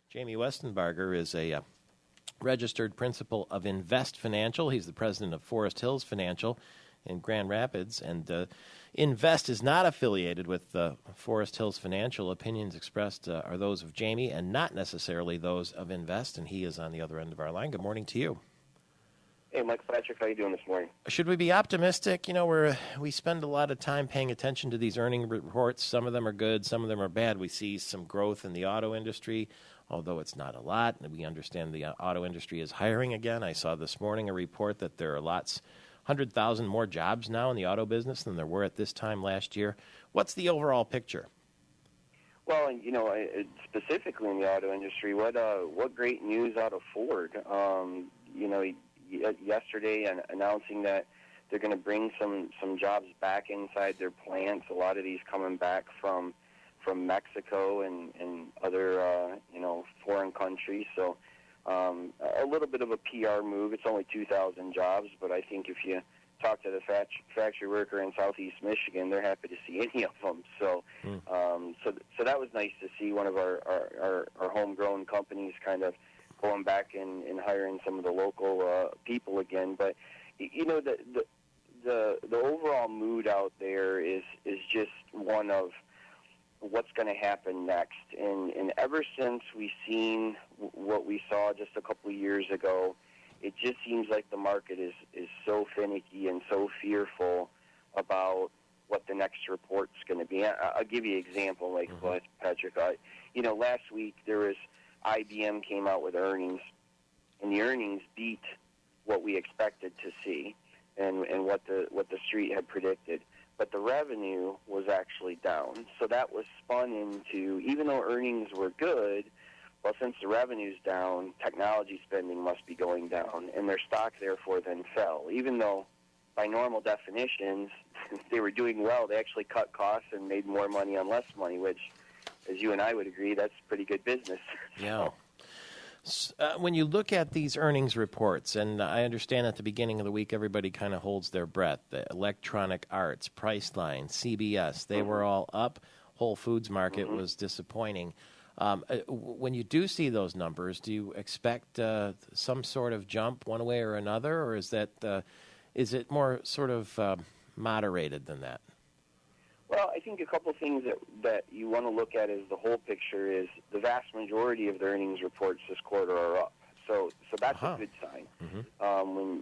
Jamie Westenbarger is a registered principal of Invest Financial. He's the president of Forest Hills Financial in Grand Rapids. And Invest is not affiliated with Forest Hills Financial. Opinions expressed are those of Jamie and not necessarily those of Invest. And he is on the other end of our line. Good morning to you. Hey, Mike Patrick, how you doing this morning? Should we be optimistic? You know, we spend a lot of time paying attention to these earning reports. Some of them are good, some of them are bad. We see some growth in the auto industry, although it's not a lot. And we understand the auto industry is hiring again. I saw this morning a report that there are 100,000 more jobs now in the auto business than there were at this time last year. What's the overall picture? Well, you know, specifically in the auto industry, what great news out of Ford. You know, yesterday announcing that they're going to bring some jobs back inside their plants. A lot of these coming back from Mexico and other you know, foreign countries. So a little bit of a PR move. It's only 2,000 jobs, but I think if you talk to the factory worker in Southeast Michigan, they're happy to see any of them. So so that was nice to see one of our homegrown companies kind of going back and hiring some of the local people again. But you know, the overall mood out there is just one of what's going to happen next. And ever since we've seen what we saw just a couple of years ago, it just seems like the market is so finicky and so fearful about what the next report's going to be. I'll give you an example, like Patrick. You know, last week there was IBM came out with earnings, and the earnings beat what we expected to see and what the street had predicted. But the revenue was actually down. So that was spun into, even though earnings were good, well, since the revenue's down, technology spending must be going down, and their stock therefore then fell. Even though by normal definitions they were doing well, they actually cut costs and made more money on less money, which, as you and I would agree, that's pretty good business. Yeah. When you look at these earnings reports, and I understand at the beginning of the week everybody kind of holds their breath, the Electronic Arts, Priceline, CBS, they were all up. Whole Foods Market was disappointing. When you do see those numbers, do you expect some sort of jump one way or another, or is it more sort of moderated than that? Well, I think a couple things that you want to look at as the whole picture is the vast majority of the earnings reports this quarter are up. So that's a good sign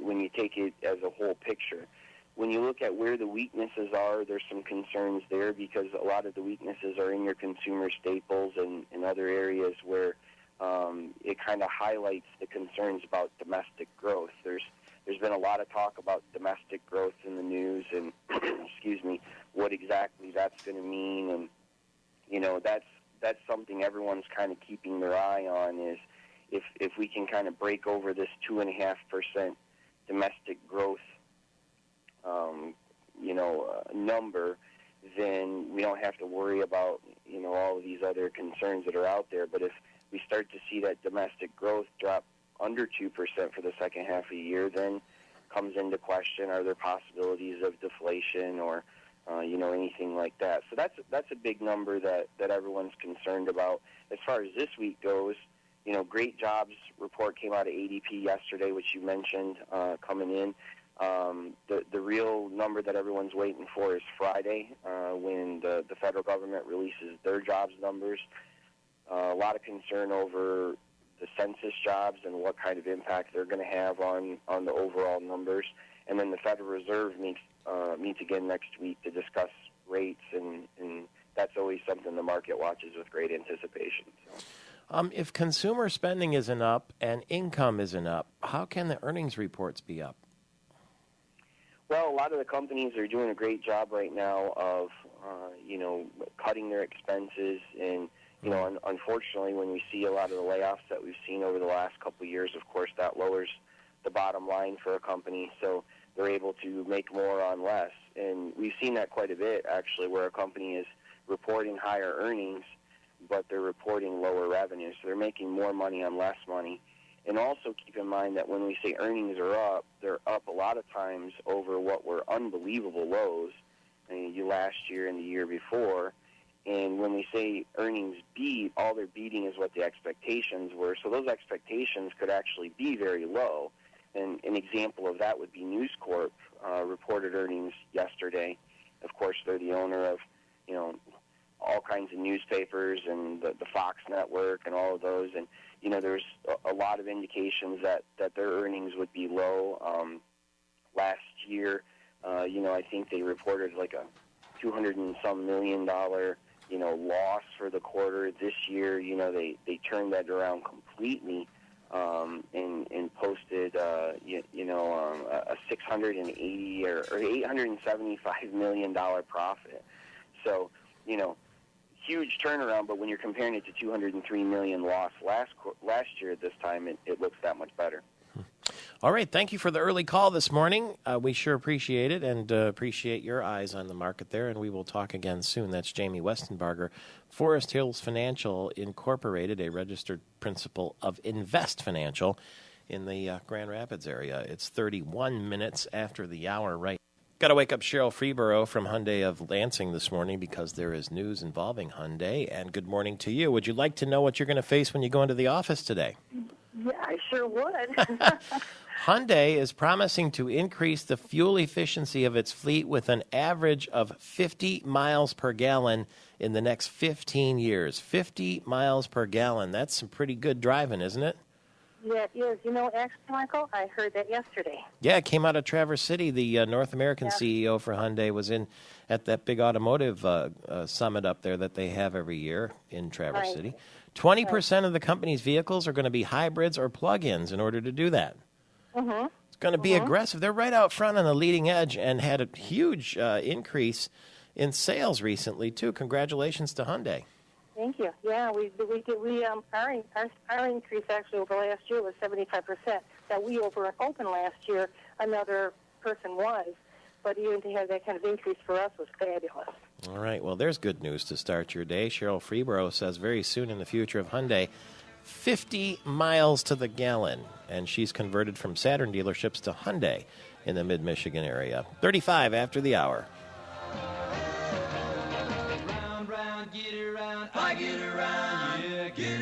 when you take it as a whole picture. When you look at where the weaknesses are, there's some concerns there because a lot of the weaknesses are in your consumer staples and in other areas where it kind of highlights the concerns about domestic growth. There's been a lot of talk about domestic growth in the news and, excuse me, what exactly that's going to mean. And, you know, that's something everyone's kind of keeping their eye on is if we can kind of break over this 2.5% domestic growth, number, then we don't have to worry about, you know, all of these other concerns that are out there. But if we start to see that domestic growth drop under 2% for the second half of the year, then comes into question, are there possibilities of deflation or, anything like that? So that's a big number that everyone's concerned about. As far as this week goes, you know, great jobs report came out of ADP yesterday, which you mentioned coming in. The real number that everyone's waiting for is Friday when the federal government releases their jobs numbers. A lot of concern over the census jobs and what kind of impact they're going to have on the overall numbers. And then the Federal Reserve meets again next week to discuss rates, and that's always something the market watches with great anticipation. So. If consumer spending isn't up and income isn't up, how can the earnings reports be up? Well, a lot of the companies are doing a great job right now of, cutting their expenses. And, unfortunately, when we see a lot of the layoffs that we've seen over the last couple of years, of course, that lowers the bottom line for a company. So they're able to make more on less. And we've seen that quite a bit, actually, where a company is reporting higher earnings, but they're reporting lower revenue. So they're making more money on less money. And also keep in mind that when we say earnings are up, they're up a lot of times over what were unbelievable lows last year and the year before. And when we say earnings beat, all they're beating is what the expectations were. So those expectations could actually be very low. And an example of that would be News Corp reported earnings yesterday. Of course, they're the owner of, all kinds of newspapers and the Fox network and all of those. And, there's a lot of indications that their earnings would be low. Last year, I think they reported like a $200 and some million loss for the quarter. This year, they turned that around completely and posted, a $680 or $875 million profit. So, huge turnaround. But when you're comparing it to $203 million loss last year at this time, it looks that much better. All right. Thank you for the early call this morning. We sure appreciate it and appreciate your eyes on the market there. And we will talk again soon. That's Jamie Westenbarger, Forest Hills Financial Incorporated, a registered principal of Invest Financial in the Grand Rapids area. It's 31 minutes after the hour right. Got to wake up Sherill Freeborough from Hyundai of Lansing this morning because there is news involving Hyundai. And good morning to you. Would you like to know what you're going to face when you go into the office today? Yeah, I sure would. Hyundai is promising to increase the fuel efficiency of its fleet with an average of 50 miles per gallon in the next 15 years. 50 miles per gallon. That's some pretty good driving, isn't it? Yeah, it is. Actually, Michael, I heard that yesterday. Yeah, it came out of Traverse City. The North American CEO for Hyundai was in at that big automotive summit up there that they have every year in Traverse City. 20% of the company's vehicles are going to be hybrids or plug-ins in order to do that. Mm-hmm. It's going to be aggressive. They're right out front on the leading edge and had a huge increase in sales recently, too. Congratulations to Hyundai. Thank you. Yeah, our increase actually over last year was 75%. That we opened last year, another person was. But even to have that kind of increase for us was fabulous. All right. Well, there's good news to start your day. Sherill Freeborough says very soon in the future of Hyundai, 50 miles to the gallon. And she's converted from Saturn dealerships to Hyundai in the mid-Michigan area. 35 after the hour. Round, round, get around, I get around, yeah, get